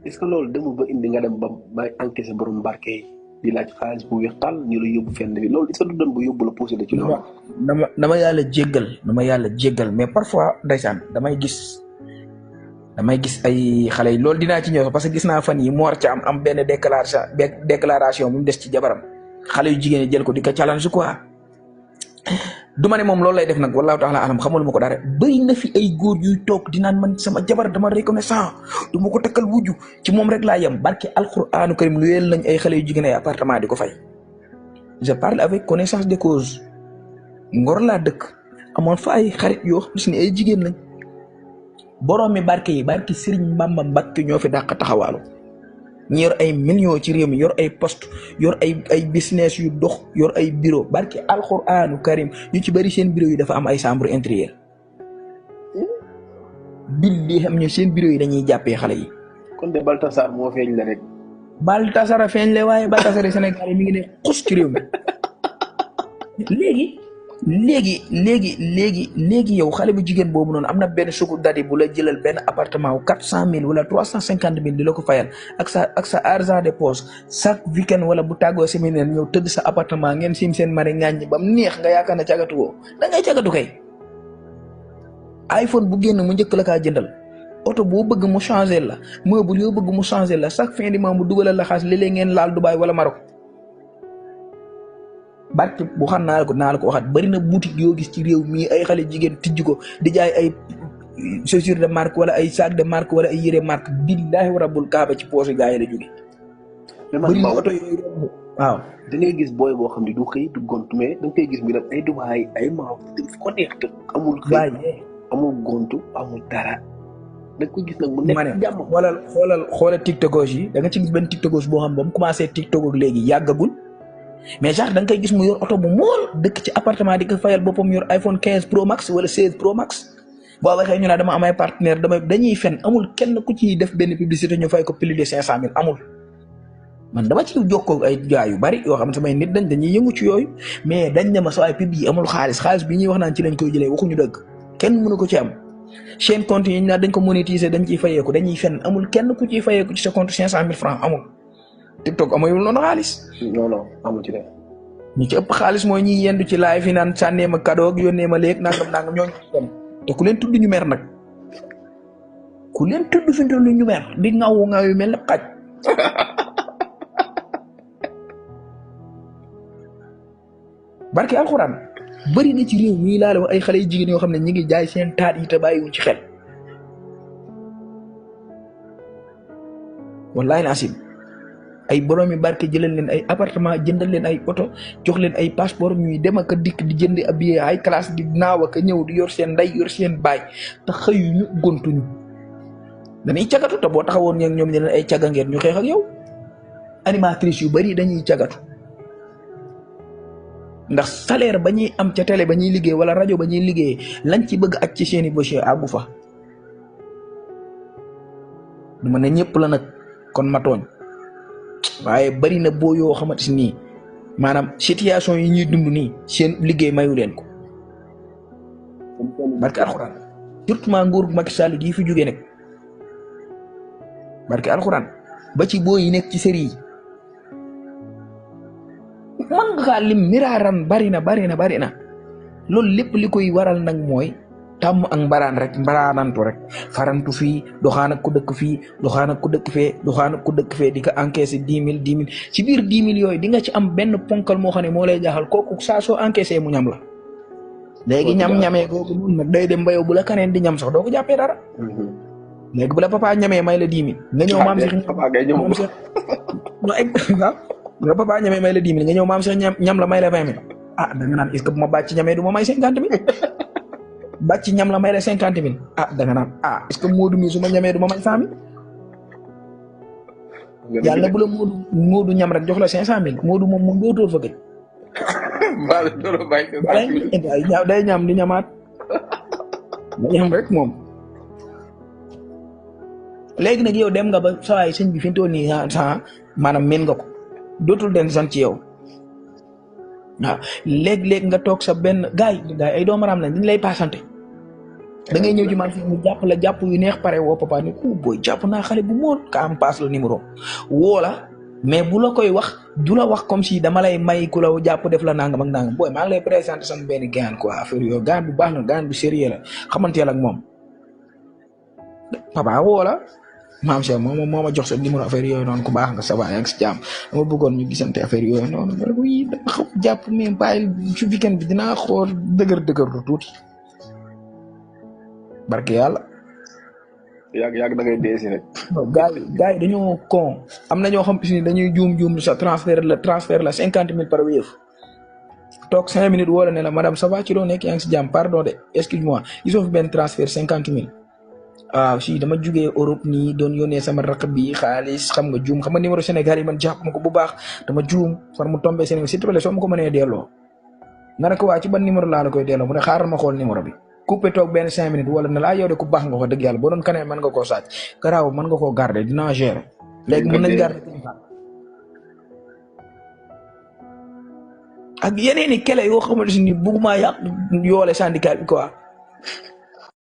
est ce que loolu demul ba indi nga dem ba encaissé borom barke yi di laaj xaalis bu weex tàll ñu la yóbbu fenn bi loolu est ce que du doon bu yóbbu la posé la ci loolu. dama yàlla jéggal mais parfois ndeysaan damay gis ay xale yi loolu dinaa ci ñëw parce que gis naa fan yi Mor Thiam am benn déclaration bu mu des ci jabaram xale yu jigéen ñi jël ko di ko challenge quoi du ma ne moom loolu lay def nag wallaahu taala alam xamal ma ko dara bëri na fi ay góor yuy toog di naan man sama jabar dama reconnaissant du ma ko takkal wujju ci moom rek laa yem barke alquranu karim lu yel nañ ay xale yu jigéen ay appartement di ko fay. je parle avec connaissance de cause Ngor laa dëkk amoon fa ay xarit yoo xam si ne ay jigéen lañ borom mi barke yi barke Serigne Bamba Mbakke ñoo fi dàq taxawaalu ñi yor ay millions ci réew mi yor ay poste yor ay business yu dox yor ay bureau barke alquranu karim ñu ci bëri seen bureau yi dafa am ay chambre intérieure billi xam ñu seen bureau yi dañuy jàppee xale yi. kon de Baltasar moo feeñ la rek. Baltasar feeñ la waaye Baltasar yi Sénégal yi mi ngi ne xus ci réew mi léegi yow xale bu jigéen boobu noonu am na benn suku dadi bu la jëlal benn appartement wu 400 000 wala 350 000 di la ko fayal ak sa argent de poche chaque weekend wala bu tàggoo séminaire ñëw tëdd sa appartement ngeen sim seen mari ngaañ ba mu neex nga yaakaar ne cagatu woo da ngay cagatu kay. iPhone bu génn mu njëkk la kaa jëndal oto boo bëgg mu changé la meuble yoo bëgg mu changé la chaque fin du mois mu dugalal la xaalis léeg-léeg ngeen laal Dubaï wala Maroc. barke bu xam naa la ko waxaat bëri na boutique yoo gis ci réew mii ay xale jigéen tijj ko di jaay ay chaussure de marque wala ay sac de marque wala ay yére marque billaahi wa rabbul kaaba ci poche gaa yi la jóge. bëri na oto yooyu waaw. da ngay gis booy boo xam ne du xëy du gontu mais da nga koy gis mu dem ay Dubaï ay Maroc fu ko neex te amul xëy amul gontu amul dara da nga ko gis nag mu nekk jàmm. xoolal tiktokos yi da nga ci gis benn tiktokos boo xam ba mu commencé tiktok ak léegi yàggagul. mais genre da nga koy gis mu yor oto bu mool dëkk ci appartement di ko fayal boppam yor iPhone 15 Pro Max wala 16 Pro Max boo waxee ñu ne dama am ay partenaire dañuy fen amul kenn ku ciy def benn publicité ñu fay ko plus de 500 000 amul. man dama ci jokkoo ay gars yu bari yoo xam ne samay nit dañuy yëngu ci yooyu mais dañ ne ma sa ay pub yi amul xaalis bi ñuy wax naan ci lañ koy jëlee waxuñu dëgg kenn mënu ko ci am. chaîne compte yi ñu naan dañ ko monétiser dañ ciy fayeeku dañuy fen amul kenn ku ciy fayeeku ci sa compte 500 000 francs amul. TikTok amayul noonu xaalis. non amul ci de. ñi ci ëpp xaalis mooy ñiy yendu ci live yi naan sànnee ma cadeau ak yónnee ma léegi nangam ñooñu te ku leen tudd ñu mer nag ku leen tudd fi ñu mer di ŋawu yu mel ne xaj. barke alxuraan bëri na ci réew mii laa la wax ay xale yu jigéen yoo xam ne ñi ngi jaay seen taat yi te bàyyiwuñ ci xel. wallaahi laasim ay boroomi barke jëlal leen ay appartement jëndal leen ay oto jox leen ay passeport ñuy dem ak a dikk di jënd ab billet ay classe di naaw ak a ñëw di yor seen ndey yor seen baay te xëyuñu gontuñu dañuy cagatu te boo taxawoon ñoom ne leen ay caga ngeen ñu xeex ak yow. animatrice yu bari dañuy cagatu ndax salaire ba ñuy am ca télé ba ñuy liggéey wala rajo ba ñuy liggéey lañ ci bëgg ak ci seeni boucher àggu fa. du ma ne ñëpp la nag kon ma tooñ waaye bari na boo yoo xamante ni maanaam situation yi ñuy dund nii seen liggéey mayu leen ko. barke alxuraan surtout nguur Macky Sall yi fi jógee nag barke alxuraan ba ci boo yi nekk ci série yi man nga kaa lim miraaran bari na loolu lépp li koy waral nag mooy tàmm ak mbaraanantu rek farantu fii doxaan ak ku dëkk fii doxaan ak ku dëkk fee doxaan ak ku dëkk fee di ko encaissé 10 000 ci biir 10 000 yooyu di nga ci am benn ponkal moo xam ne moo lay jaaxal kooku saa soo encaissé mu ñam la. léegi ñamee googu noonu nag day dem ba yow bu la kaneen di ñam sax doo ko jàppee dara. léegi bu la papa ñamee may la 10 000. nga ñëw maam Cheikh nga papa ñamee may la 10 000 nga ñëw maam Cheikh ñam la may la 20 000 ah da nga naan est-ce que bu ma bàcc ñamee du ma may 50 000. bàcc ñam la may la 50 000 ah da nga naan ah est-ce que Modou mi su ma ñamee du ma may 100 000. yàlla bu la Modou ñam rek jox la 500 000 Modou moom dootoo fa gëj. day ñam di ñamaat day ñam rek moom. léegi nag yow dem nga ba saa yi sëñ bi fi mu toll nii maanaam mën nga ko dootul den sant ci yow waaw léeg-léeg nga toog sa benn gaay ay doomaram lañ dañ lay paasante. da ngay ñëw ci man fi mu jàpp la jàpp yu neex pare woo papa ni ku booy jàpp naa xale bu moon ka am paas la numéro woo la mais bu la koy wax du la wax comme si dama lay may ku la jàpp def la nangam ak nangam booy maa ngi lay présenté sama benn gaan quoi affaire yooyu gaan bu baax na gaan bu sérieux la xamanteel ak moom papa woo la maam Cheikh moo ma jox sa numéro affaire yooyu noonu ku baax nga ça va yaa ngi si jàmm dama bëggoon ñu gisante affaire yooyu noonu ma ne ko yii dama xaw jàpp mais bàyyil ci weekend bi dinaa xool dëgër lu tuuti barke yàlla. yàgg da ngay dee si rek. gars yi dañoo con am na ñoo xam si ni dañuy juum sa transfert la 50 000 par Wave toog 5 minutes woo la ne la madame ça va ci loo nekk yaa ngi si jàmm pardon de excuse-moi gisoo fi benn transfert 50 000. waaw si dama jugee Europe nii doon yónnee sama rakk bi xaalis xam nga juum xam nga numéro Sénégal yi man jàpp ma ko bu baax dama juum far mu tombé Sénégal s'il te plaît soo ma ko mënee delloo nga ne ko waa ci ban numéro laa la koy delloo mu ne xaaral ma xool numéro bi coupé toog benn 5 minutes wala ne laa yow de ku baax nga ko dëgg yàlla boo doon kanee mën nga koo sàcc garaaw mën nga koo garder dinaa gérer léegi mën nañ garder ak yeneen i kele yoo xamante ni bëgguma yàq yoole syndicat bi quoi